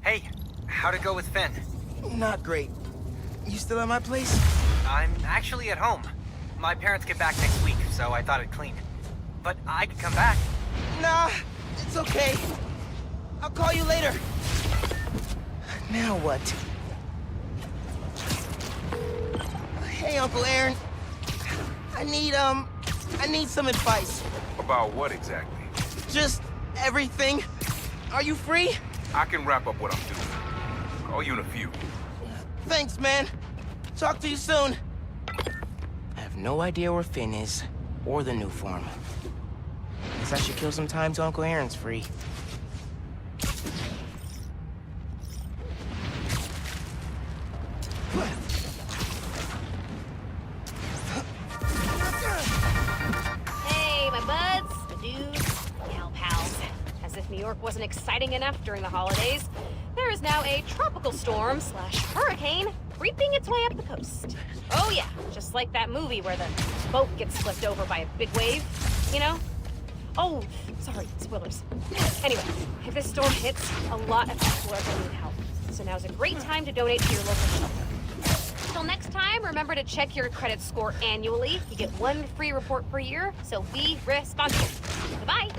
Hey, how'd it go with Finn? Not great. You still at my place? I'm actually at home. My parents get back next week, so I thought I'd clean. But I could come back. Nah, it's okay. I'll call you later. Now what? Hey, Uncle Aaron. I need some advice. About what exactly? Just everything. Are you free? I can wrap up what I'm doing. Call you in a few. Thanks, man. Talk to you soon. I have no idea where Finn is, or the new form. Guess I should kill some time till Uncle Aaron's free. Hey, my buds, my dudes, my gal pals. As if New York wasn't exciting enough during the holidays, there is now a tropical storm slash hurricane creeping its way up the coast. Oh yeah, just like that movie where the boat gets flipped over by a big wave, you know? Oh, sorry, spoilers. Anyway, if this storm hits, a lot of people are gonna need help. So now's a great time to donate to your local shelter. Till next time, remember to check your credit score annually. You get 1 free report per year, so be responsible. Goodbye.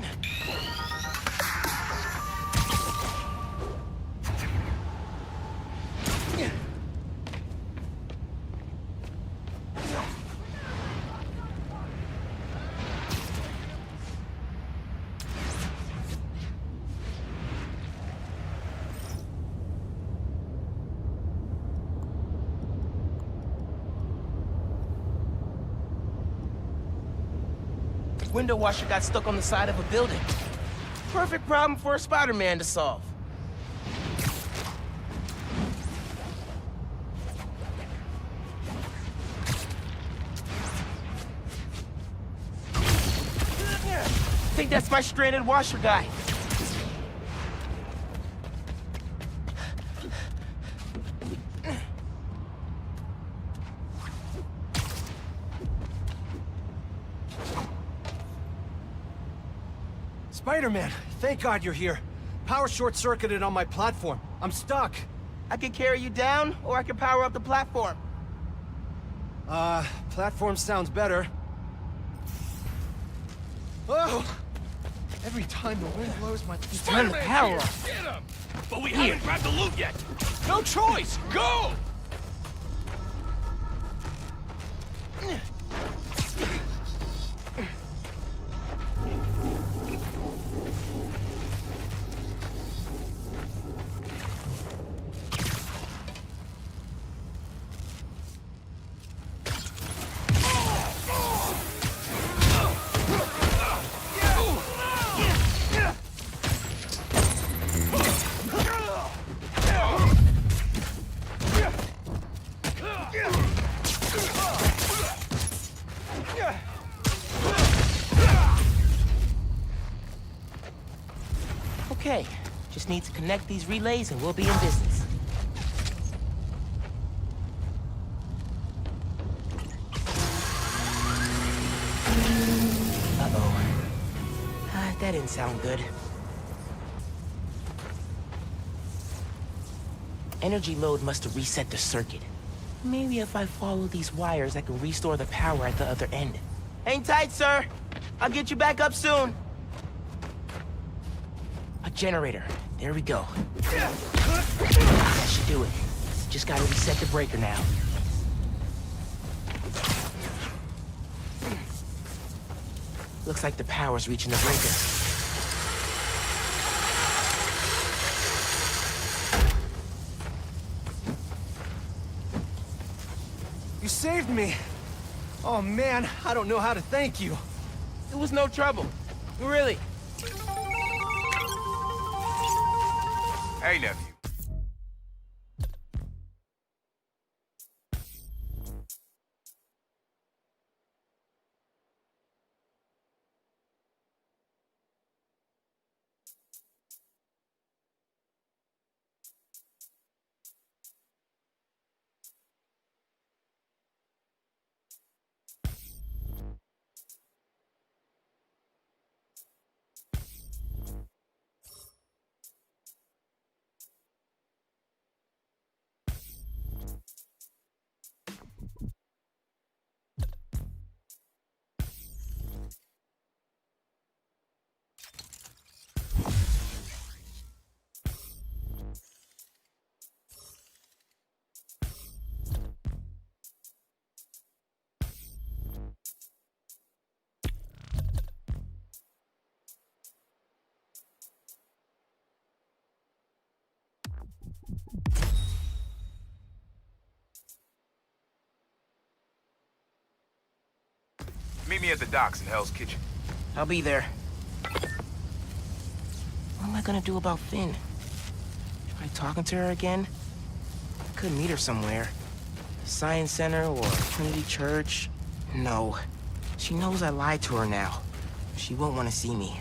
Window washer got stuck on the side of a building. Perfect problem for a Spider-Man to solve. Think that's my stranded washer guy. Spider-Man, thank God you're here. Power short-circuited on my platform. I'm stuck. I could carry you down, or I could power up the platform. Platform sounds better. Oh! Every time the wind blows, my... Turn the power off. Get him! But we haven't grabbed the loot yet! No choice! Go! Okay, just need to connect these relays and we'll be in business. Uh-oh. That didn't sound good. Energy load must have reset the circuit. Maybe if I follow these wires, I can restore the power at the other end. Hang tight, sir. I'll get you back up soon. A generator. There we go. That should do it. Just gotta reset the breaker now. Looks like the power's reaching the breaker. You saved me! Oh man, I don't know how to thank you. It was no trouble. Really. Hey, nephew. Meet me at the docks in Hell's Kitchen. I'll be there. What am I gonna do about Finn? Try talking to her again? I could meet her somewhere. Science Center or Trinity Church. No. She knows I lied to her now. She won't want to see me.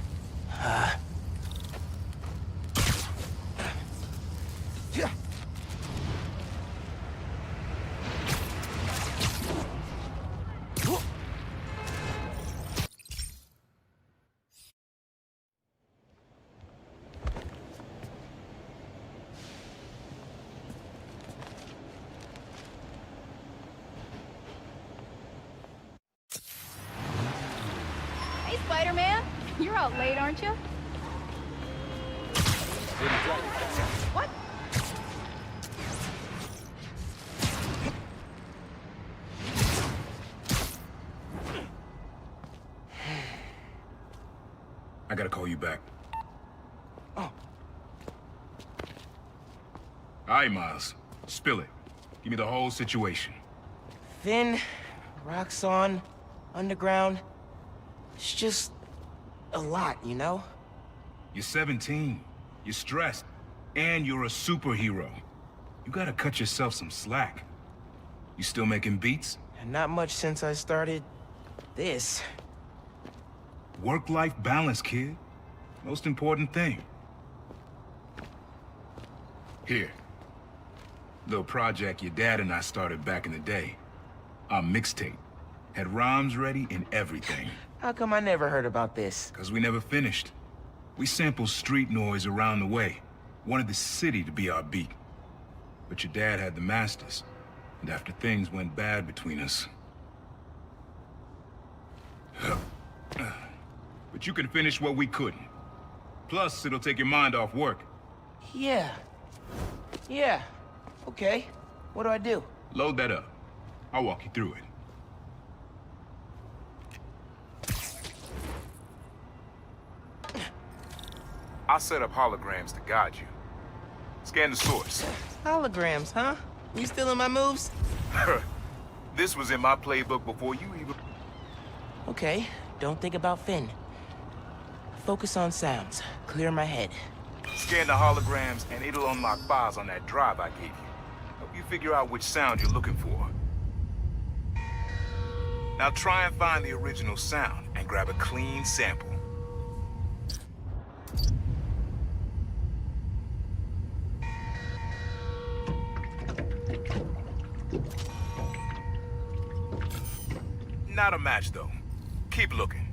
Hey, Spider-Man. You're out late, aren't you? What? I gotta call you back. Oh. All right, Miles. Spill it. Give me the whole situation. Finn, Roxxon, Underground. It's just a lot, you know? You're 17. You're stressed. And you're a superhero. You gotta cut yourself some slack. You still making beats? And not much since I started this. Work-life balance, kid. Most important thing. Here. Little project your dad and I started back in the day. Our mixtape. Had rhymes ready and everything. How come I never heard about this? Cause we never finished. We sampled street noise around the way. Wanted the city to be our beat. But your dad had the masters. And after things went bad between us... But you can finish what we couldn't. Plus, it'll take your mind off work. Yeah. Yeah. Okay. What do I do? Load that up. I'll walk you through it. I'll set up holograms to guide you. Scan the source. Holograms, huh? You still in my moves? This was in my playbook before you even... Okay. Don't think about Finn. Focus on sounds. Clear my head. Scan the holograms and it'll unlock files on that drive I gave you. Help you figure out which sound you're looking for. Now try and find the original sound and grab a clean sample. Not a match though. Keep looking.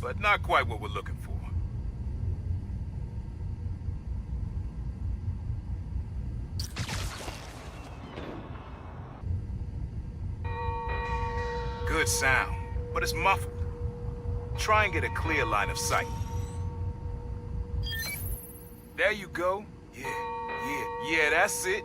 But not quite what we're looking for. Good sound, but it's muffled. Try and get a clear line of sight. There you go. Yeah, that's it.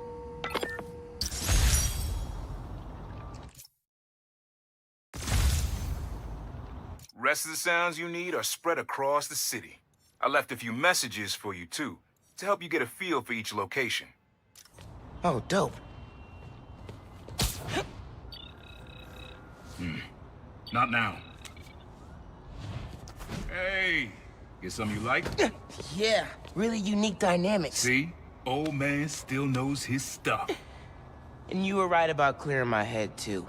Rest of the sounds you need are spread across the city. I left a few messages for you, too, to help you get a feel for each location. Oh, dope. Not now. Hey, get something you like? Yeah, really unique dynamics. See? Old man still knows his stuff. And you were right about clearing my head, too.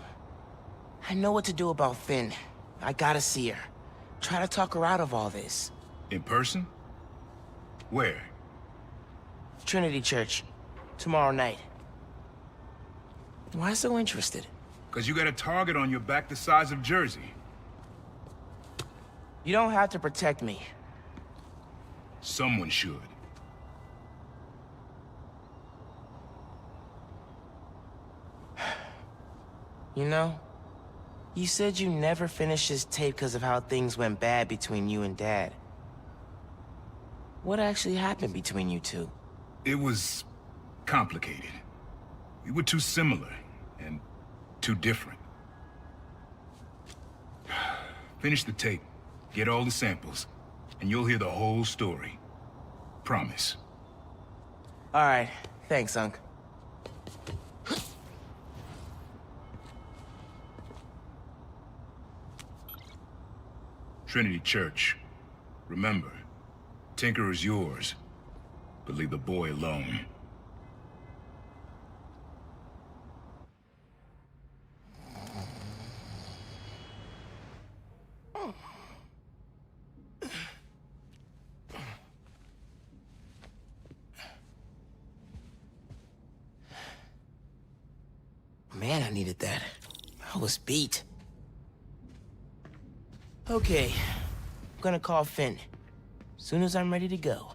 I know what to do about Finn. I gotta see her. Try to talk her out of all this. In person? Where? Trinity Church. Tomorrow night. Why so interested? Because you got a target on your back the size of Jersey. You don't have to protect me. Someone should. You know, you said you never finished this tape because of how things went bad between you and Dad. What actually happened between you two? It was complicated. We were too similar, and too different. Finish the tape, get all the samples, and you'll hear the whole story. Promise. All right. Thanks, Unc. Trinity Church. Remember, Tinker is yours, but leave the boy alone. Man, I needed that. I was beat. Okay, I'm gonna call Finn. Soon as I'm ready to go.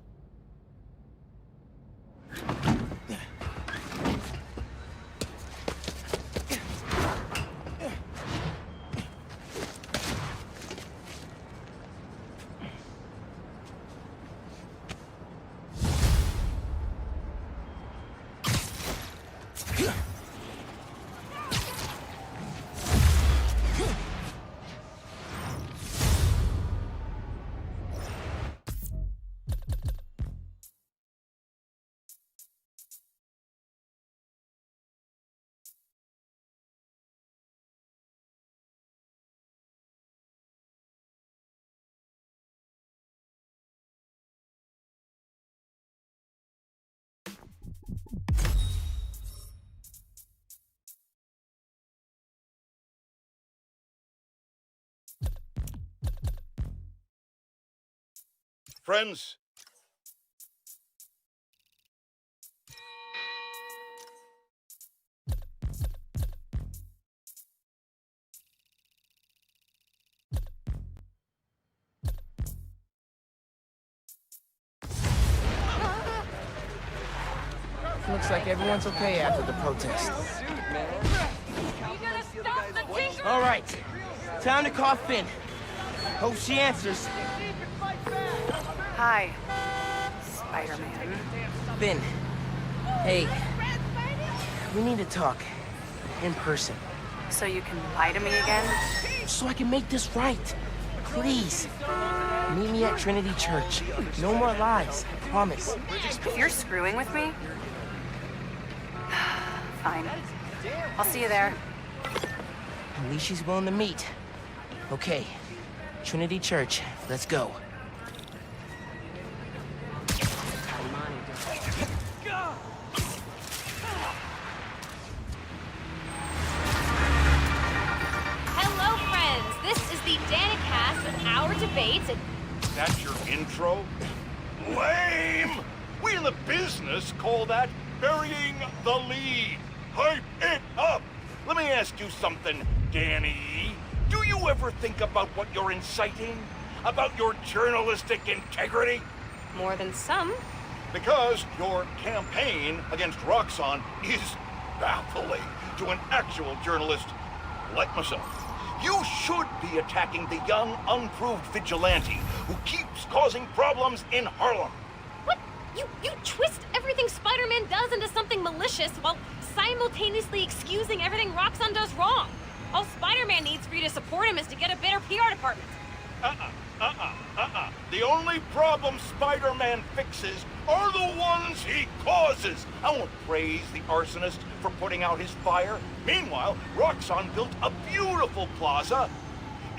Friends, Looks like everyone's okay after the protest. All right, time to call Finn. Hope she answers. Hi, Spider-Man. Finn, hey, we need to talk in person So you can lie to me again? so I can make this right. Please, meet me at Trinity Church. No more lies, I promise. If you're screwing with me... Fine. I'll see you there. At least she's willing to meet. Okay, Trinity Church, let's go. Hello, friends. This is the Danicast with our debates. that's your intro? Lame! We in the business call that burying the lead. Hype it up! Let me ask you something, Danny. Do you ever think about what you're inciting? About your journalistic integrity? More than some. Because your campaign against Roxxon is baffling to an actual journalist like myself. You should be attacking the young, unproved vigilante who keeps causing problems in Harlem. What? You twist everything Spider-Man does into something malicious while simultaneously excusing everything Roxxon does wrong. All Spider-Man needs for you to support him is to get a better PR department. The only problem Spider-Man fixes are the ones he causes. I won't praise the arsonist for putting out his fire. Meanwhile, Roxxon built a beautiful plaza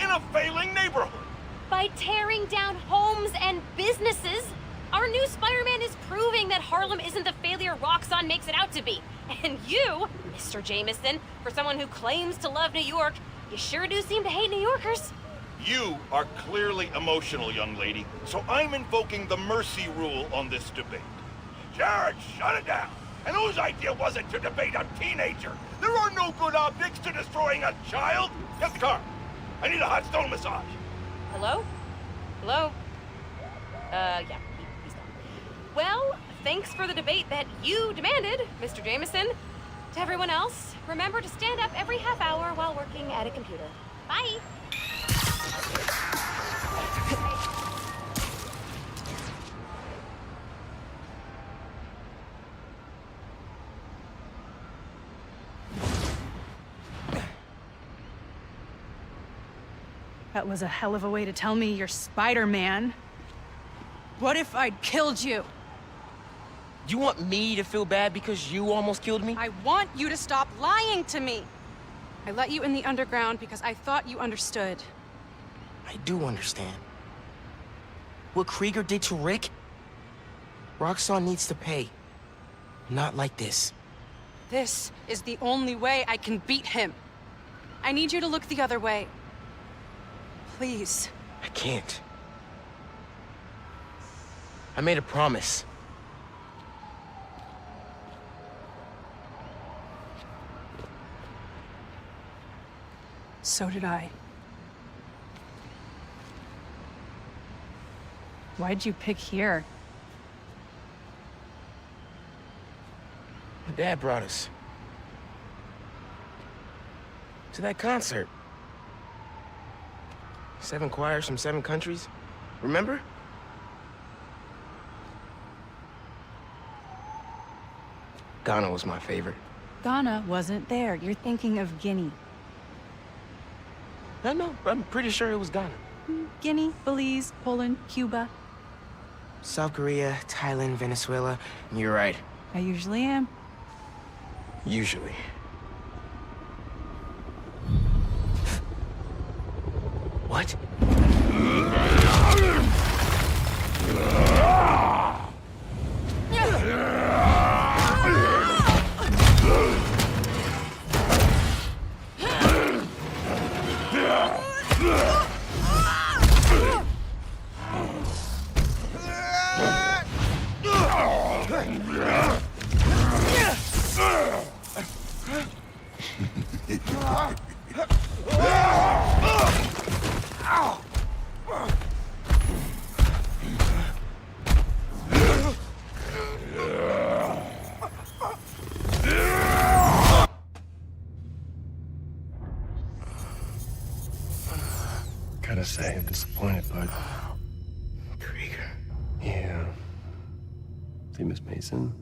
in a failing neighborhood. By tearing down homes and businesses, our new Spider-Man is proving that Harlem isn't the failure Roxxon makes it out to be. And you, Mr. Jameson, for someone who claims to love New York, you sure do seem to hate New Yorkers. You are clearly emotional, young lady, so I'm invoking the mercy rule on this debate. Jared, shut it down! And whose idea was it to debate a teenager? There are no good optics to destroying a child! Get the car! I need a hot stone massage! Hello? Hello? Yeah, he's gone. Well, thanks for the debate that you demanded, Mr. Jameson. To everyone else, remember to stand up every half hour while working at a computer. Bye! That was a hell of a way to tell me you're Spider-Man. What if I'd killed you? You want me to feel bad because you almost killed me? I want you to stop lying to me. I let you in the underground because I thought you understood. I do understand. What Krieger did to Rick? Roxxon needs to pay. Not like this. This is the only way I can beat him. I need you to look the other way. Please. I can't. I made a promise. So did I. Why'd you pick here? My dad brought us. To that concert. 7 choirs from 7 countries. Remember? Ghana was my favorite. Ghana wasn't there. You're thinking of Guinea. No, I'm pretty sure it was Ghana. Guinea, Belize, Poland, Cuba. South Korea, Thailand, Venezuela. You're right. I usually am. Usually. What? Gotta say, I'm disappointed, bud. Krieger. Yeah. See, Miss Mason?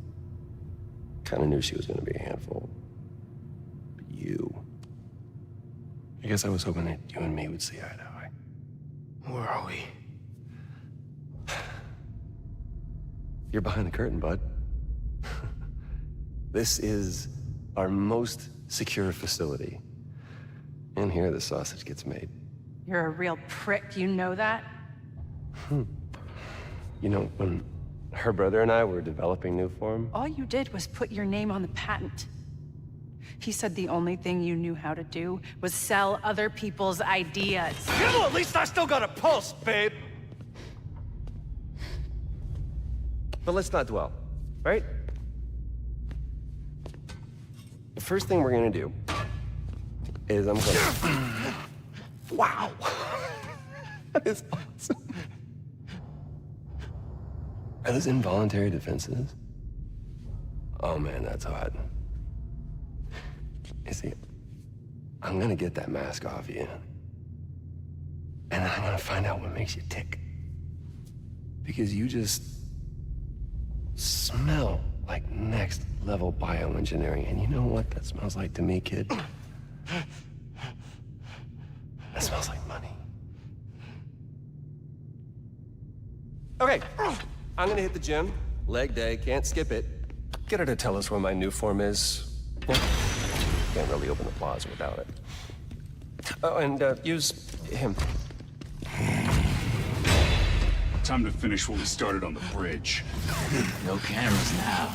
Kinda knew she was gonna be a handful. But you... I guess I was hoping that you and me would see eye to eye. Where are we? You're behind the curtain, bud. This is our most secure facility. And here the sausage gets made. You're a real prick, you know that? You know, when her brother and I were developing new form, All you did was put your name on the patent. He said the only thing you knew how to do was sell other people's ideas. Well, at least I still got a pulse, babe. but let's not dwell, right? The first thing we're gonna do is I'm gonna... Wow! That is awesome. Are those involuntary defenses? Oh man, that's hot. You see, I'm gonna get that mask off you. And I'm gonna find out what makes you tick. Because you just smell like next level bioengineering. And you know what that smells like to me, kid? That smells like money. Okay, I'm gonna hit the gym. Leg day, can't skip it. Get her to tell us where my new form is. Yeah. Can't really open the plaza without it. Oh, and use him. Time to finish what we started on the bridge. No cameras now.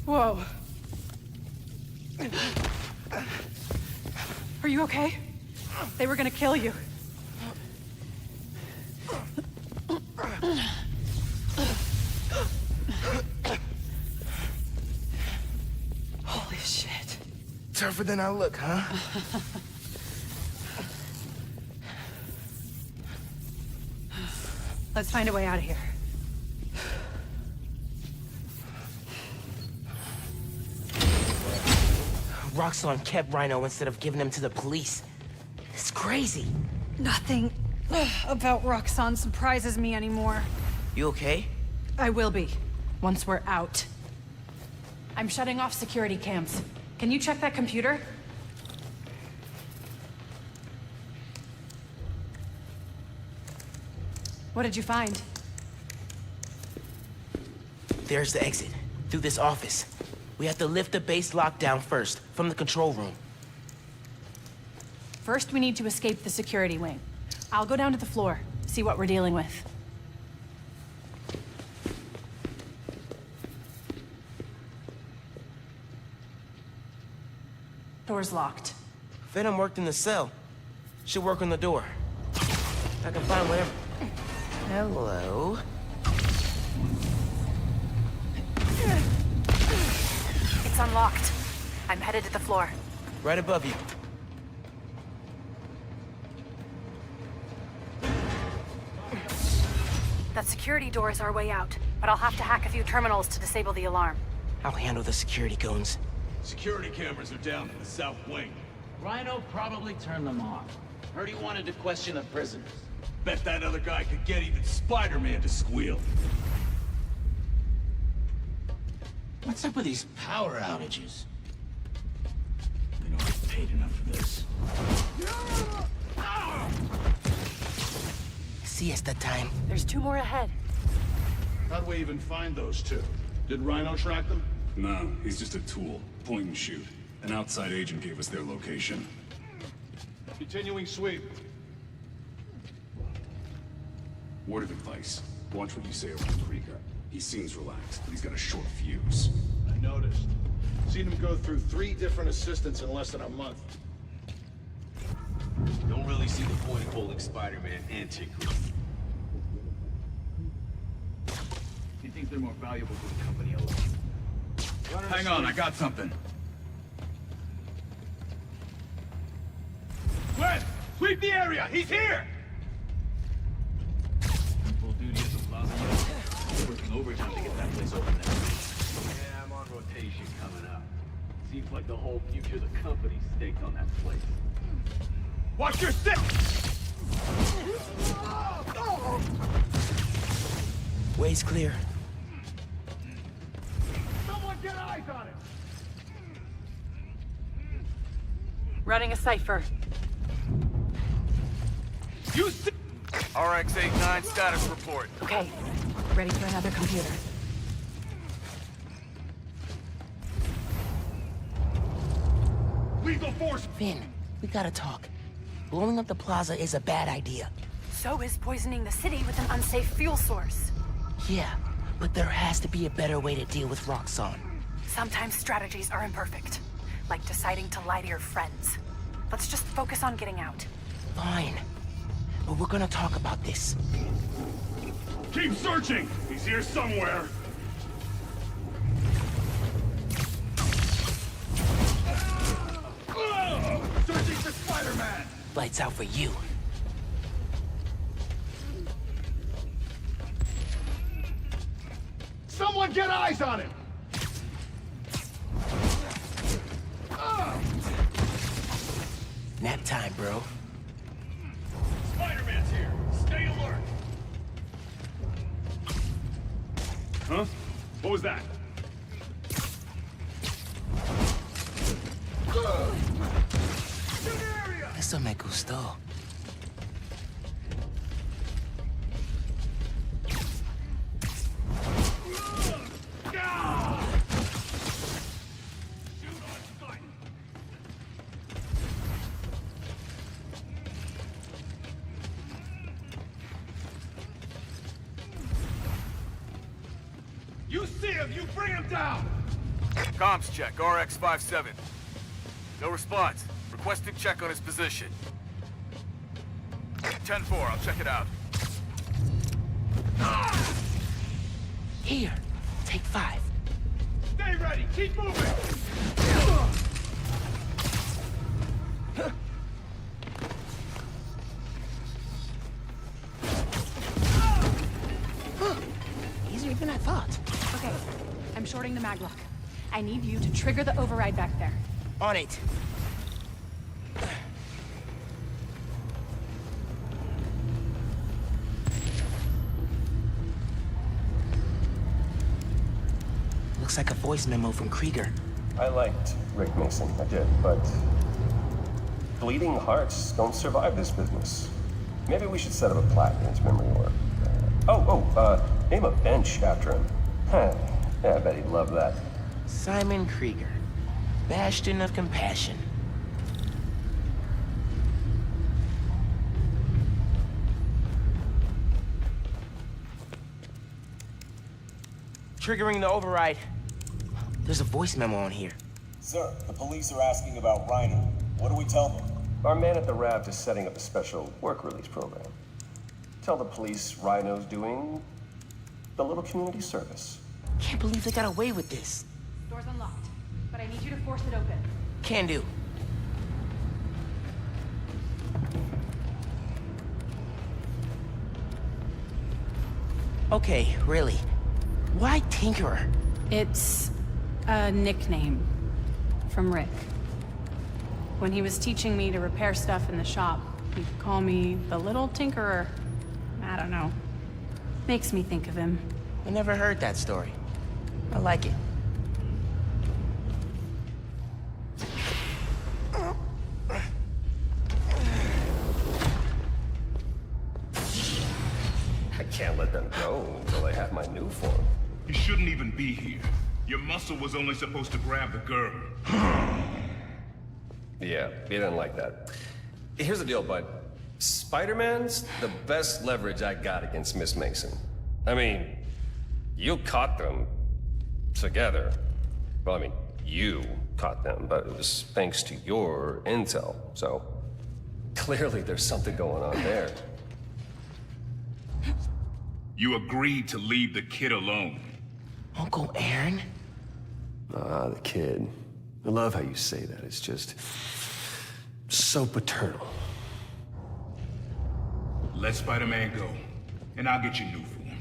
Whoa. Are you okay? They were gonna kill you. Holy shit. Tougher than I look, huh? Let's find a way out of here. Roxxon kept Rhino instead of giving him to the police. It's crazy. Nothing about Roxxon surprises me anymore. You okay? I will be, once we're out. I'm shutting off security cams. Can you check that computer? What did you find? There's the exit, through this office. We have to lift the base lockdown first, from the control room. First, we need to escape the security wing. I'll go down to the floor, see what we're dealing with. Door's locked. Venom worked in the cell. Should work on the door. I can find whatever. Hello? It's unlocked. I'm headed to the floor. Right above you. That security door is our way out, but I'll have to hack a few terminals to disable the alarm. I'll handle the security goons. Security cameras are down in the south wing. Rhino probably turned them off. Heard he wanted to question the prisoners. Bet that other guy could get even Spider-Man to squeal. What's up with these power outages? We don't get paid enough for this. Siesta time. There's 2 more ahead. How'd we even find those 2? Did Rhino track them? No, he's just a tool. Point and shoot. An outside agent gave us their location. Continuing sweep. Word of advice. Watch what you say around Krieger. He seems relaxed, but he's got a short fuse. I noticed. Seen him go through 3 different assistants in less than a month. Don't really see the point of holding Spider-Man and Chick Green. He thinks they're more valuable to the company alone. Hang on, I got something. Gwen! Sweep the area! He's here! Full duty at the plaza yet? Working overtime to get that place open now. Yeah, I'm on rotation coming up. Seems like the whole future of the company's staked on that place. Watch your step! Way's clear. Someone get eyes on it! Running a cipher. You see RX-89 status report. Okay, ready for another computer. lethal force! Finn, we gotta talk. Blowing up the plaza is a bad idea. So is poisoning the city with an unsafe fuel source. Yeah, but there has to be a better way to deal with Roxxon. Sometimes strategies are imperfect, like deciding to lie to your friends. Let's just focus on getting out. Fine. But we're gonna talk about this. Keep searching! He's here somewhere! Searching for Spider-Man! Lights out for you. Someone get eyes on him! Nap time, bro. Spider-Man's here! Stay alert! Huh? What was that? Eso me gustó. You see him! You bring him down! Comms check, RX-57. No response. Requesting check on his position. 10-4, I'll check it out. Here, take 5. Stay ready! Keep moving! Easier than I thought. Okay, I'm shorting the maglock. I need you to trigger the override back there. On it. Looks like a voice memo from Krieger. I liked Rick Mason, I did, but bleeding hearts don't survive this business. Maybe we should set up a plaque in his memory work. Name a bench after him. Huh. Yeah, I bet he'd love that. Simon Krieger, bastion of compassion. Triggering the override. There's a voice memo on here. Sir, the police are asking about Rhino. What do we tell them? Our man at the raft is setting up a special work release program. Tell the police Rhino's doing a little community service. Can't believe they got away with this. Door's unlocked, but I need you to force it open. Can do. Okay, really. Why Tinkerer? It's a nickname from Rick. When he was teaching me to repair stuff in the shop, he'd call me the Little Tinkerer. I don't know. Makes me think of him. I never heard that story. I like it. I can't let them go until they have my new form. You shouldn't even be here. Your muscle was only supposed to grab the girl. Yeah, he didn't like that. Here's the deal, bud. Spider-Man's the best leverage I got against Miss Mason. I mean, you caught them together. Well, I mean, you caught them, but it was thanks to your intel. So, clearly there's something going on there. You agreed to leave the kid alone. Uncle Aaron? Ah, the kid. I love how you say that. It's just so paternal. Let Spider-Man go, and I'll get you new form.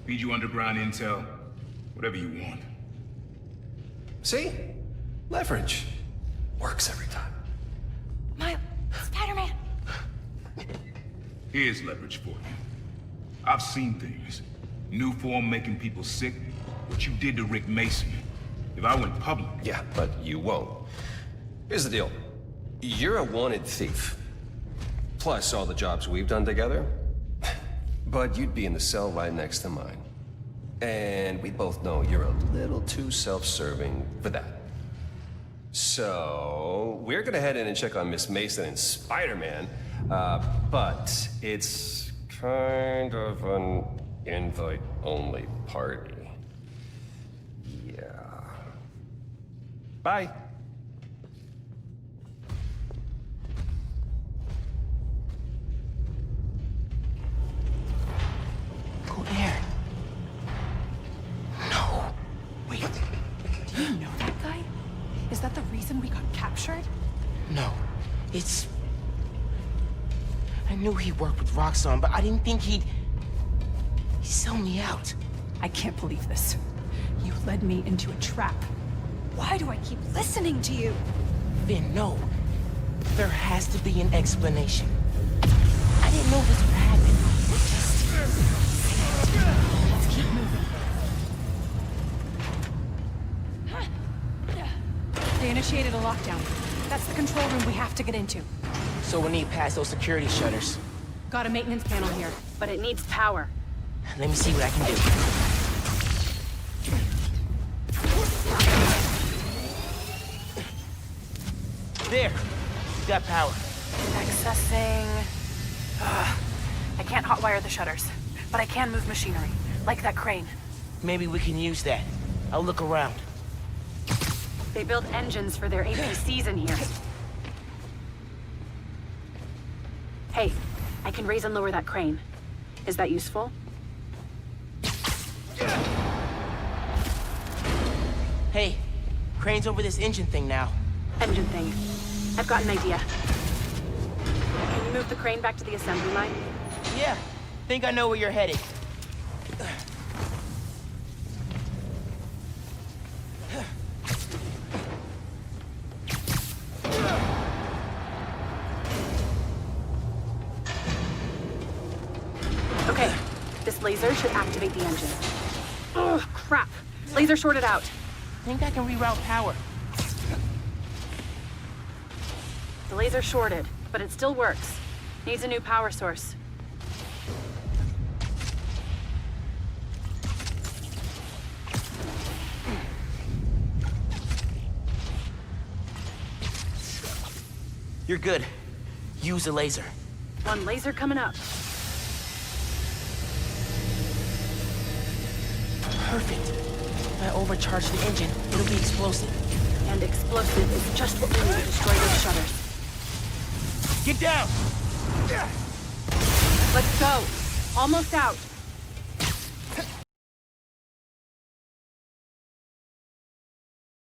Feed you underground intel, whatever you want. See? Leverage. Works every time. Miles, Spider-Man. Here's leverage for you. I've seen things. New form making people sick. What you did to Rick Mason. If I went public... Yeah, but you won't. Here's the deal. You're a wanted thief. Plus all the jobs we've done together. But you'd be in the cell right next to mine. And we both know you're a little too self-serving for that. So, we're gonna head in and check on Miss Mason and Spider-Man, but it's kind of an invite-only party. Yeah. Bye. Go there. No. Wait. Do you know that guy? Is that the reason we got captured? No. It's... I knew he worked with Roxxon, but I didn't think he'd sell me out. I can't believe this. You led me into a trap. Why do I keep listening to you? Finn, no. There has to be an explanation. I didn't know this would happen. Let's keep moving. They initiated a lockdown. That's the control room we have to get into. So we need past those security shutters. Got a maintenance panel here, but it needs power. Let me see what I can do. There! We got power. Accessing... I can't hotwire the shutters, but I can move machinery, like that crane. Maybe we can use that. I'll look around. They build engines for their APCs in here. Hey, I can raise and lower that crane. Is that useful? Hey, crane's over this engine thing now. Engine thing. I've got an idea. Can you move the crane back to the assembly line? Yeah, think I know where you're headed. laser should activate the engine. Oh, crap. Laser shorted out. Think I can reroute power. The laser shorted, but it still works. Needs a new power source. You're good. Use the laser. One laser coming up. Perfect. If I overcharge the engine, it'll be explosive. And explosive is just what we need to destroy those shutters. Get down! Let's go. Almost out.